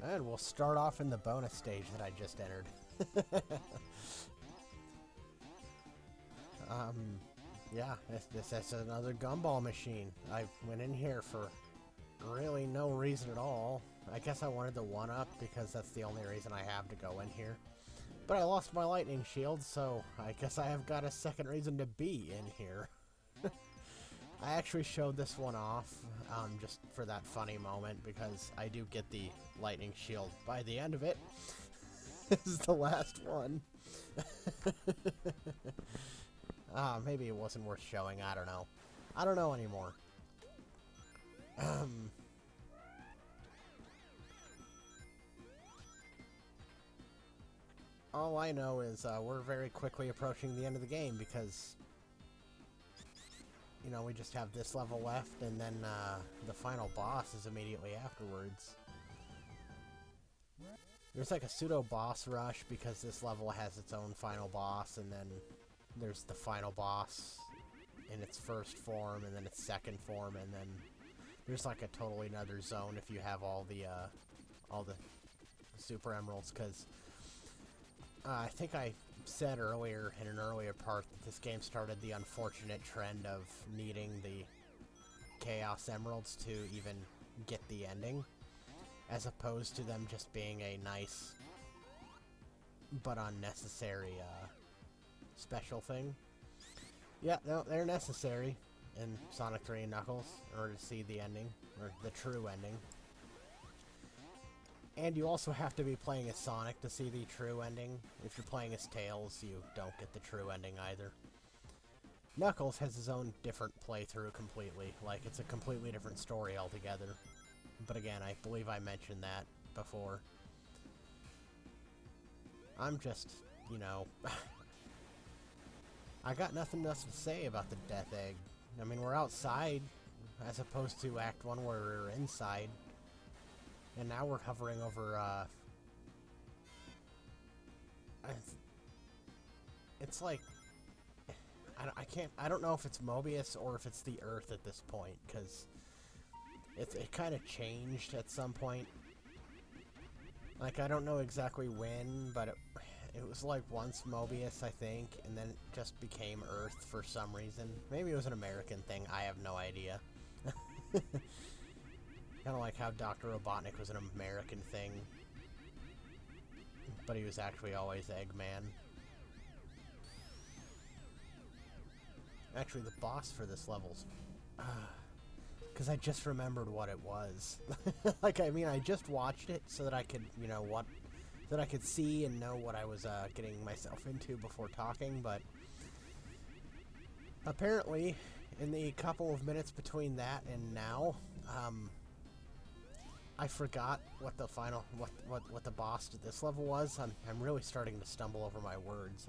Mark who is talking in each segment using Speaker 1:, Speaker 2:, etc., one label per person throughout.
Speaker 1: And we'll start off in the bonus stage that I just entered. Yeah, this is another gumball machine. I went in here for really no reason at all. I guess I wanted the 1-up because that's the only reason I have to go in here. But I lost my lightning shield, so I guess I have got a second reason to be in here. I actually showed this one off just for that funny moment because I do get the lightning shield by the end of it. This is the last one. Maybe it wasn't worth showing. I don't know. I don't know anymore. All I know is we're very quickly approaching the end of the game because, you know, we just have this level left and then the final boss is immediately afterwards. There's like a pseudo boss rush because this level has its own final boss, and then there's the final boss in its first form and then its second form, and then there's like a totally another zone if you have all the super emeralds, because I think I said earlier in an earlier part that this game started the unfortunate trend of needing the Chaos Emeralds to even get the ending, as opposed to them just being a nice but unnecessary special thing. Yeah, no, they're necessary in Sonic 3 and Knuckles in order to see the ending, or the true ending. And you also have to be playing as Sonic to see the true ending. If you're playing as Tails, you don't get the true ending either. Knuckles has his own different playthrough completely, like it's a completely different story altogether. But again, I believe I mentioned that before. I'm just, you know, I got nothing else to say about the Death Egg. I mean, we're outside, as opposed to Act 1 where we're inside. And now we're hovering over, it's like, I don't know if it's Mobius or if it's the Earth at this point, because it kind of changed at some point. Like, I don't know exactly when, but it was like once Mobius, I think, and then it just became Earth for some reason. Maybe it was an American thing, I have no idea. Kind of like how Dr. Robotnik was an American thing, but he was actually always Eggman. Actually, the boss for this level's... Because I just remembered what it was. Like, I mean, I just watched it so that I could, you know, so that I could see and know what I was getting myself into before talking, but... Apparently, in the couple of minutes between that and now, I forgot what the final, what the boss to this level was. I'm really starting to stumble over my words.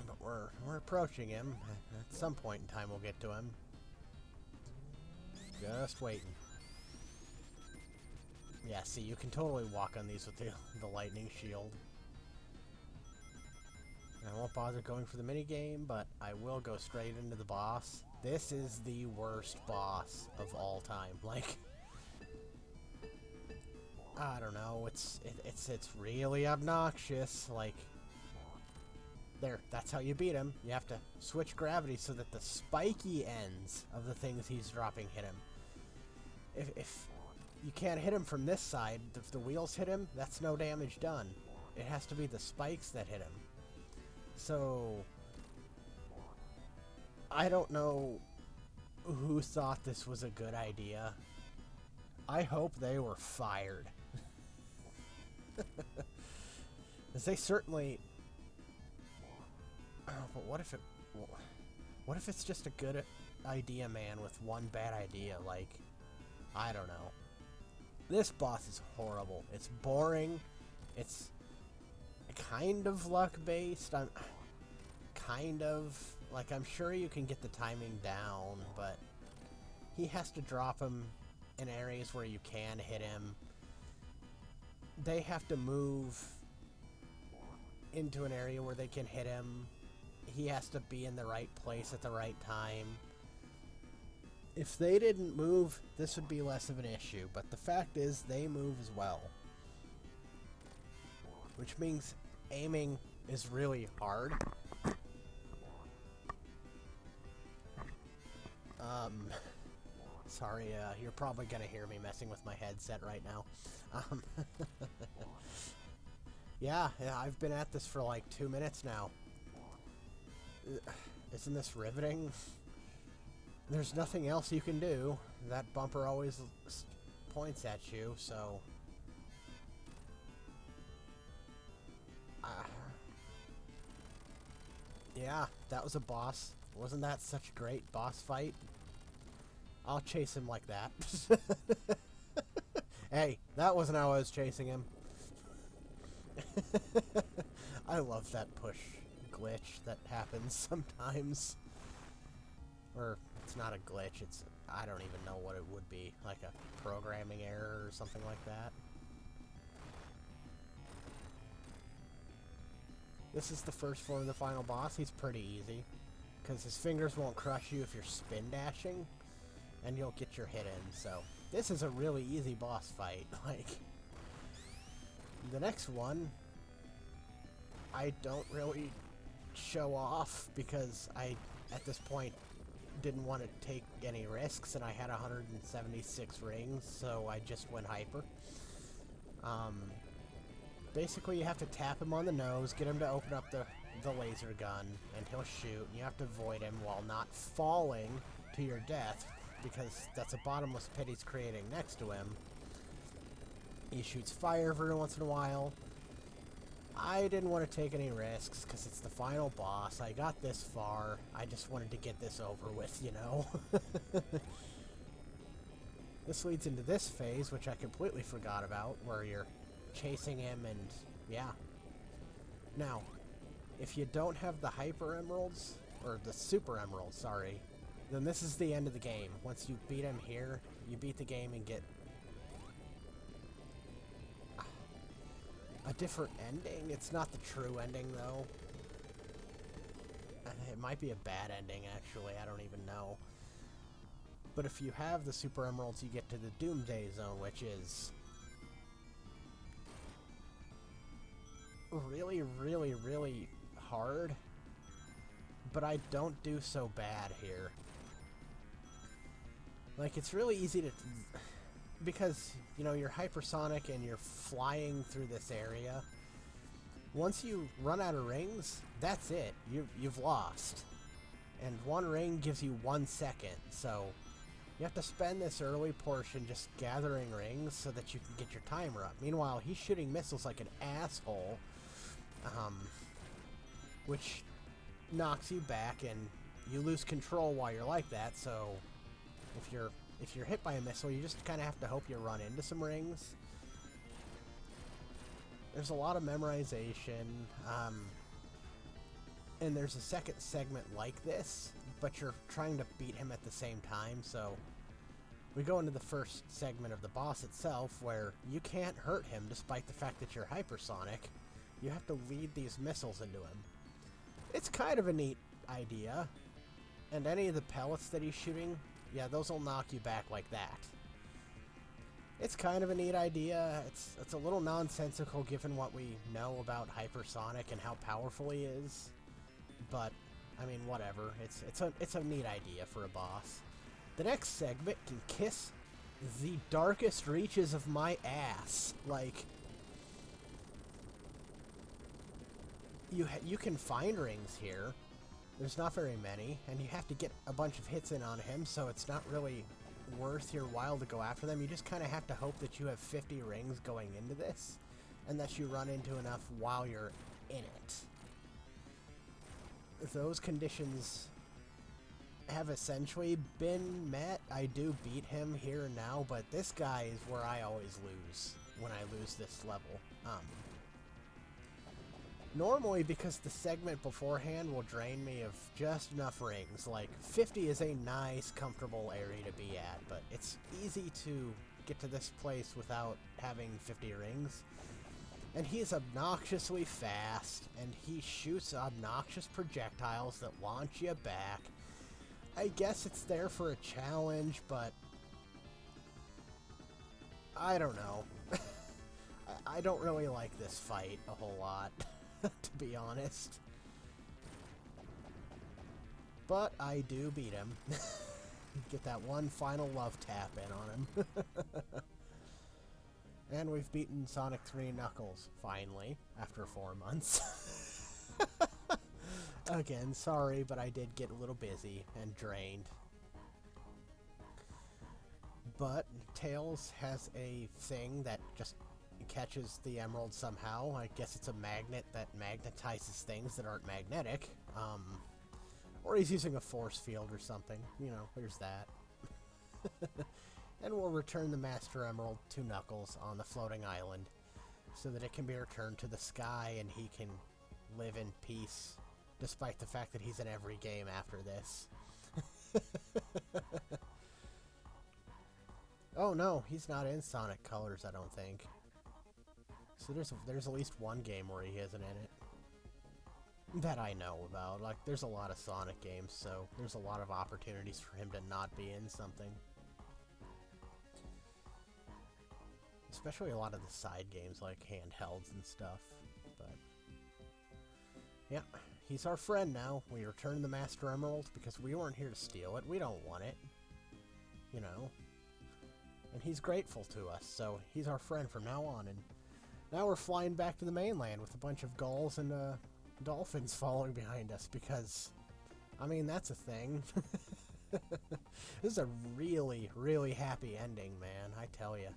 Speaker 1: But we're approaching him. At some point in time, we'll get to him. Just waiting. Yeah, see, you can totally walk on these with the lightning shield. I won't bother going for the minigame, but I will go straight into the boss. This is the worst boss of all time. Like, I don't know, it's really obnoxious. Like, there, that's how you beat him. You have to switch gravity so that the spiky ends of the things he's dropping hit him. If you can't hit him from this side, if the wheels hit him, that's no damage done. It has to be the spikes that hit him. So, I don't know who thought this was a good idea. I hope they were fired. Because they certainly... Oh, but what if it's just a good idea man with one bad idea? Like, I don't know. This boss is horrible. It's boring. It's kind of luck-based. I'm kind of... Like, I'm sure you can get the timing down, but he has to drop him in areas where you can hit him. They have to move into an area where they can hit him. He has to be in the right place at the right time. If they didn't move, this would be less of an issue, but the fact is they move as well. Which means aiming is really hard. Sorry, you're probably gonna hear me messing with my headset right now. Yeah, I've been at this for like 2 minutes now. Isn't this riveting? There's nothing else you can do. That bumper always points at you, so... yeah, that was a boss. Wasn't that such a great boss fight? I'll chase him like that. Hey, that wasn't how I was chasing him. I love that push glitch that happens sometimes. Or, it's not a glitch, it's... I don't even know what it would be. Like a programming error or something like that. This is the first form of the final boss. He's pretty easy. Because his fingers won't crush you if you're spin dashing. And you'll get your hit in, so... This is a really easy boss fight. Like... The next one... I don't really show off, because I, at this point, didn't want to take any risks, and I had 176 rings, so I just went hyper. Basically, you have to tap him on the nose, get him to open up the laser gun, and he'll shoot, and you have to avoid him while not falling to your death, because that's a bottomless pit he's creating next to him. He shoots fire every once in a while. I didn't want to take any risks, because it's the final boss. I got this far. I just wanted to get this over with, you know? This leads into this phase, which I completely forgot about, where you're chasing him and, yeah. Now, if you don't have the Hyper Emeralds, or the Super Emeralds, sorry, then this is the end of the game. Once you beat him here, you beat the game and get a different ending. It's not the true ending, though. It might be a bad ending, actually. I don't even know. But if you have the Super Emeralds, you get to the Doomsday Zone, which is really, really, really hard. But I don't do so bad here. Like, it's really easy to... because, you know, you're hypersonic and you're flying through this area. Once you run out of rings, that's it. You've lost. And one ring gives you 1 second, so you have to spend this early portion just gathering rings so that you can get your timer up. Meanwhile, he's shooting missiles like an asshole, which knocks you back, and you lose control while you're like that, so if you're hit by a missile, you just kind of have to hope you run into some rings. There's a lot of memorization, and there's a second segment like this, but you're trying to beat him at the same time, so we go into the first segment of the boss itself, where you can't hurt him despite the fact that you're hypersonic. You have to lead these missiles into him. It's kind of a neat idea, and any of the pellets that he's shooting, yeah, those will knock you back like that. It's kind of a neat idea. It's a little nonsensical given what we know about hypersonic and how powerful he is. But I mean, whatever. It's a neat idea for a boss. The next segment can kiss the darkest reaches of my ass. Like, you can find rings here. There's not very many, and you have to get a bunch of hits in on him, so it's not really worth your while to go after them. You just kind of have to hope that you have 50 rings going into this, and that you run into enough while you're in it. Those conditions have essentially been met. I do beat him here and now, but this guy is where I always lose when I lose this level. Normally, because the segment beforehand will drain me of just enough rings. Like, 50 is a nice, comfortable area to be at, but it's easy to get to this place without having 50 rings. And he is obnoxiously fast, and he shoots obnoxious projectiles that launch you back. I guess it's there for a challenge, but I don't know. I don't really like this fight a whole lot, to be honest. But I do beat him. Get that one final love tap in on him. And we've beaten Sonic 3 Knuckles, finally, after 4 months. Again, sorry, but I did get a little busy and drained. But Tails has a thing that just catches the emerald somehow. I guess it's a magnet that magnetizes things that aren't magnetic. Or he's using a force field or something. You know, there's that. And we'll return the Master Emerald to Knuckles on the floating island so that it can be returned to the sky and he can live in peace, despite the fact that he's in every game after this. Oh no, he's not in Sonic Colors, I don't think. So there's at least one game where he isn't in it. That I know about. Like, there's a lot of Sonic games, so there's a lot of opportunities for him to not be in something. Especially a lot of the side games, like handhelds and stuff. But yeah, he's our friend now. We returned the Master Emerald because we weren't here to steal it. We don't want it. You know. And he's grateful to us, so he's our friend from now on. And now we're flying back to the mainland with a bunch of gulls and dolphins following behind us because, I mean, that's a thing. This is a really, really happy ending, man, I tell you.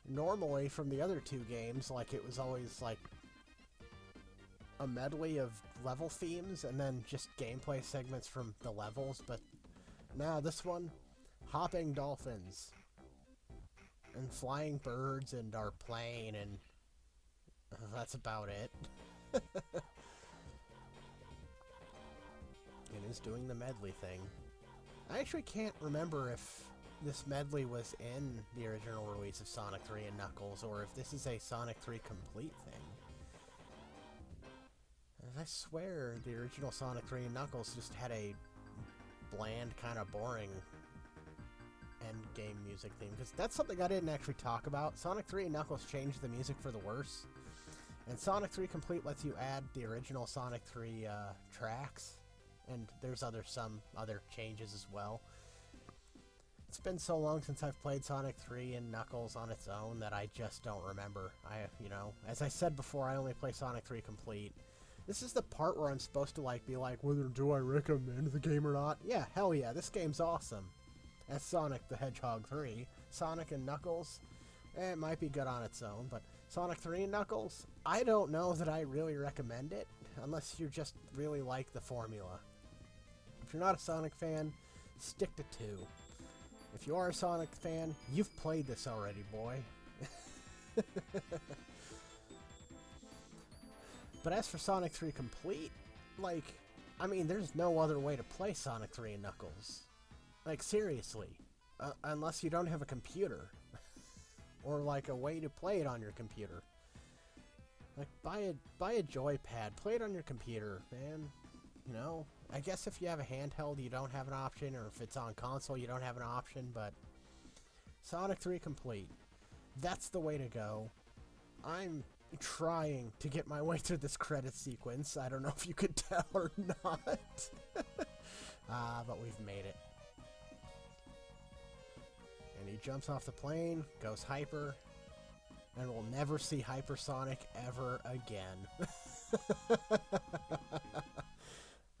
Speaker 1: Normally, from the other two games, like, it was always, like, a medley of level themes and then just gameplay segments from the levels, but now this one, hopping dolphins and flying birds and our plane, and that's about it. It is doing the medley thing. I actually can't remember if this medley was in the original release of Sonic 3 and Knuckles, or if this is a Sonic 3 Complete thing. I swear the original Sonic 3 and Knuckles just had a bland, kind of boring end-game music theme, because that's something I didn't actually talk about. Sonic 3 and Knuckles changed the music for the worse, and Sonic 3 Complete lets you add the original Sonic 3 tracks, and there's some other changes as well. It's been so long since I've played Sonic 3 and Knuckles on its own that I just don't remember. You know, as I said before, I only play Sonic 3 Complete. This is the part where I'm supposed to, like, be like, whether do I recommend the game or not? Yeah, hell yeah, this game's awesome. As Sonic the Hedgehog 3. Sonic and Knuckles, it might be good on its own, but Sonic 3 and Knuckles, I don't know that I really recommend it, unless you just really like the formula. If you're not a Sonic fan, stick to 2. If you are a Sonic fan, you've played this already, boy. But as for Sonic 3 Complete, like, I mean, there's no other way to play Sonic 3 and Knuckles. Like, seriously. Unless you don't have a computer. Or, like, a way to play it on your computer. Like, buy a joypad. Play it on your computer, man. You know? I guess if you have a handheld, you don't have an option, or if it's on console, you don't have an option, but Sonic 3 Complete. That's the way to go. I'm trying to get my way through this credit sequence. I don't know if you could tell or not. But we've made it. And he jumps off the plane, goes hyper, and we'll never see Hypersonic ever again.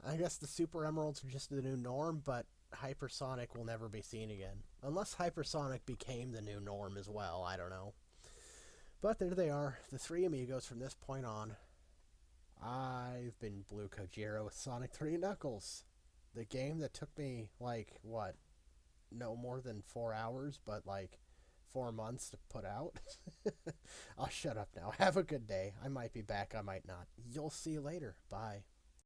Speaker 1: I guess the Super Emeralds are just the new norm, but Hypersonic will never be seen again. Unless Hypersonic became the new norm as well, I don't know. But there they are, the three amigos from this point on. I've been Blue Kojiro with Sonic 3 Knuckles. The game that took me, like, what? No more than 4 hours, but, like, 4 months to put out. I'll shut up now. Have a good day. I might be back, I might not. You'll see you later. Bye.